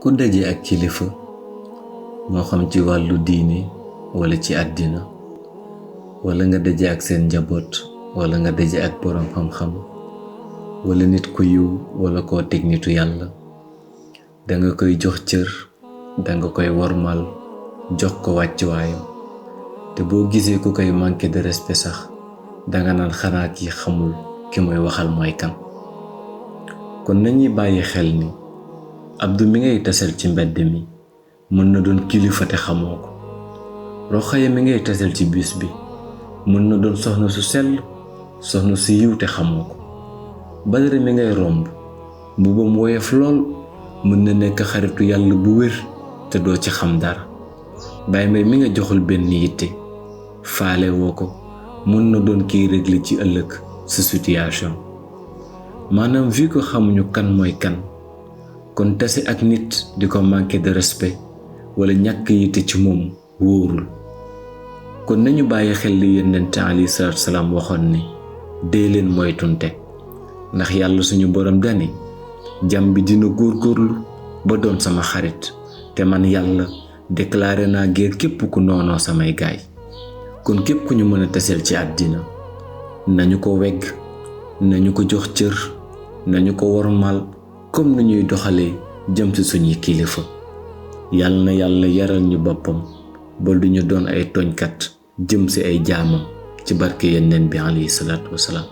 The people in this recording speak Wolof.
ku daje ak kilifa moo xam ci wàllu diine wala ci àddina wala nga daje ak seen njaboot wala nga daje ak boroom xam-xam wala nit ku yiw wala koo teg nitu yàlla danga koy jox cër danga koy wormal jox ko wàccuwaayam te boo gisee ku koy manquer de respect sax danga naan xanaa ki xamul ki muy waxal mooy kan. kon nañuy bàyyi xel ni Abdou mi ngay tasal ci mbedd mi mën na doon kilifa te xamoo ko. Rokhaya mi ngay tasal ci bus bi mën na doon soxna su sell soxna su yiw te xamoo ko. Badara mi ngay romb mbubam woyof lool mën na nekk xaritu yàlla bu wér te doo ci xam dara. Baye Mbaye mi nga joxul benn yitte faale woo ko mën na doon kiy régler ci ëllëg sa situation. maanaam vu ko xamuñu kan mooy kan kon tase ak nit di ko manquer de respect wala ñàkk yitte ci moom wóorul. kon nañu bàyyi xel li Yonent alayhi salaatu salaam waxoon ni dee leen moytunte ndax yàlla suñu borom dani jàmm bi dina góorgóorlu ba doon sama xarit te man yàlla déclaré naa guerre képp ku noonoo samay gaay. kon képp ku ñu mën a taseel ci àddina nañu ko wegg nañu ko jox cër nañu ko wormaal comme ni ñuy doxalee jëm ci suñuy kilifa. yàlla na yàlla yaral ñu boppam ba du ñu doon ay tooñkat jëm ci ay jaamam ci barke Yonent bi alayhi salaatu wasalaam.